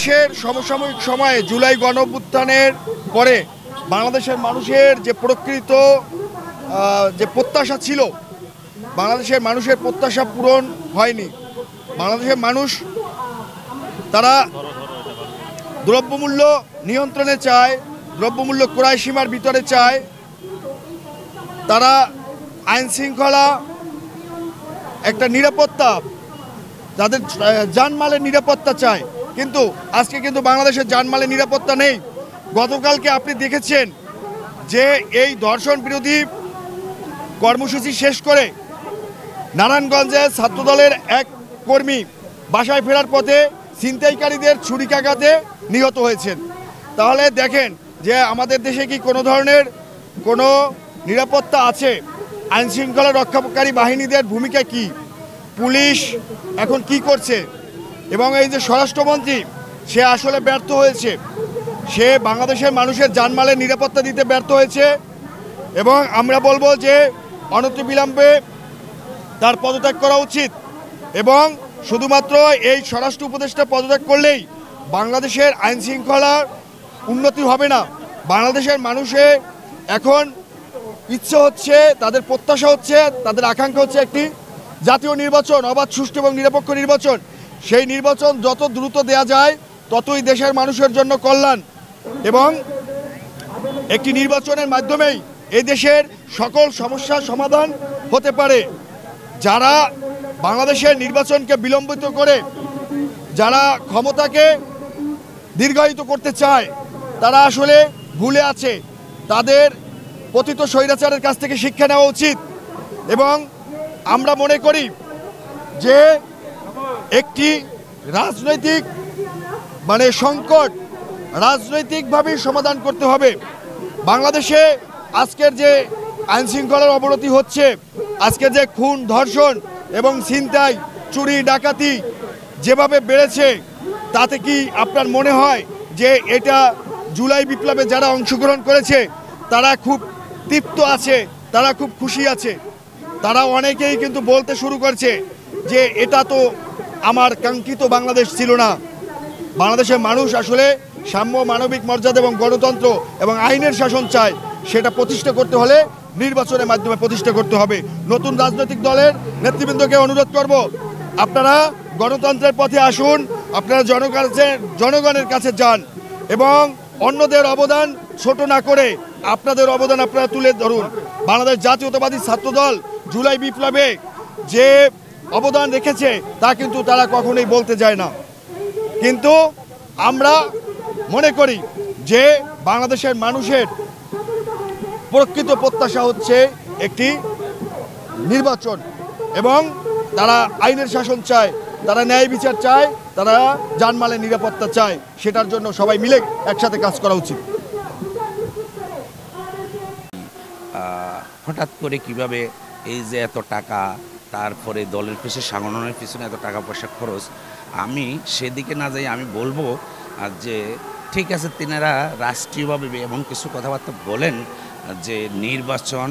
দেশের সমসাময়িক সময়ে জুলাই গণঅভ্যুত্থানের পরে বাংলাদেশের মানুষের যে প্রকৃত যে প্রত্যাশা ছিল, বাংলাদেশের মানুষের প্রত্যাশা পূরণ হয়নি। বাংলাদেশের মানুষ তারা দ্রব্যমূল্য নিয়ন্ত্রণে চায়, দ্রব্যমূল্য ক্রয় সীমার ভিতরে চায়, তারা আইন শৃঙ্খলা, একটা নিরাপত্তা, তাদের জানমালের নিরাপত্তা চায়। কিন্তু আজকে কিন্তু বাংলাদেশের জানমালের নিরাপত্তা নেই। গতকালকে আপনি দেখেছেন যে এই ধর্ষণ বিরোধী কর্মসূচি শেষ করে নারায়ণগঞ্জে ছাত্রদলের এক কর্মী বাসায় ফেরার পথে ছিনতাইকারীদের ছুরিকাঘাতে নিহত হয়েছেন। তাহলে দেখেন যে আমাদের দেশে কি কোনো ধরনের কোনো নিরাপত্তা আছে? আইনশৃঙ্খলা রক্ষাকারী বাহিনীদের ভূমিকা কি? পুলিশ এখন কি করছে? এবং এই যে স্বরাষ্ট্রমন্ত্রী, সে আসলে ব্যর্থ হয়েছে। সে বাংলাদেশের মানুষের জানমালের নিরাপত্তা দিতে ব্যর্থ হয়েছে এবং আমরা বলবো যে অনতিবিলম্বে তার পদত্যাগ করা উচিত। এবং শুধুমাত্র এই স্বরাষ্ট্র উপদেষ্টা পদত্যাগ করলেই বাংলাদেশের আইন শৃঙ্খলার উন্নতি হবে না। বাংলাদেশের মানুষের এখন ইচ্ছে হচ্ছে, তাদের প্রত্যাশা হচ্ছে, তাদের আকাঙ্ক্ষা হচ্ছে একটি জাতীয় নির্বাচন, অবাধ, সুষ্ঠু এবং নিরপেক্ষ নির্বাচন। সেই নির্বাচন যত দ্রুত দেয়া যায় ততই দেশের মানুষের জন্য কল্যাণ। এবং একটি নির্বাচনের মাধ্যমেই এই দেশের সকল সমস্যার সমাধান হতে পারে। যারা বাংলাদেশের নির্বাচনকে বিলম্বিত করে, যারা ক্ষমতাকে দীর্ঘায়িত করতে চায়, তারা আসলে ভুলে আছে। তাদের পতিত স্বৈরাচারের কাছ থেকে শিক্ষা নেওয়া উচিত। এবং আমরা মনে করি যে একটি রাজনৈতিক সংকট রাজনৈতিকভাবেই সমাধান করতে হবে। বাংলাদেশে আজকের যে আইনশৃঙ্খলার অবনতি হচ্ছে, আজকের যে খুন, ধর্ষণ এবং ছিনতাই, চুরি, ডাকাতি যেভাবে বেড়েছে, তাতে কি আপনার মনে হয় যে এটা জুলাই বিপ্লবে যারা অংশগ্রহণ করেছে তারা খুব তৃপ্ত আছে, তারা খুব খুশি আছে? তারা অনেকেই কিন্তু বলতে শুরু করছে যে এটা তো আমার কাঙ্ক্ষিত বাংলাদেশ ছিল না। বাংলাদেশের মানুষ আসলে সাম্য, মানবিক মর্যাদা এবং গণতন্ত্র এবং আইনের শাসন চায়। সেটা প্রতিষ্ঠা করতে হলে নির্বাচনের মাধ্যমে প্রতিষ্ঠা করতে হবে। নতুন রাজনৈতিক দলের নেতৃবৃন্দকে অনুরোধ করব, আপনারা গণতন্ত্রের পথে আসুন, আপনারা জনগণের কাছে যান এবং অন্যদের অবদান ছোট না করে আপনাদের অবদান আপনারা তুলে ধরুন। বাংলাদেশ জাতীয়তাবাদী ছাত্রদল জুলাই বিপ্লবে যে অবদান রেখেছে তা কিন্তু তারা কখনোই বলতে যায় না। কিন্তু আমরা মনে করি যে বাংলাদেশের মানুষের প্রকৃত প্রত্যাশা হচ্ছে একটি নির্বাচন এবং তারা আইনের শাসন চায়, তারা ন্যায় বিচার চায়, তারা জানমালের নিরাপত্তা চায়। সেটার জন্য সবাই মিলে একসাথে কাজ করা উচিত। হঠাৎ করে কিভাবে এই যে এত টাকা, তারপরে দলের পেছনে, সাংগঠনের পিছনে এত টাকা পয়সা খরচ, আমি সেদিকে না যাই আমি বলবো যে ঠিক আছে, তিনারা রাষ্ট্রীয়ভাবে এমন কিছু কথাবার্তা বলেন যে নির্বাচন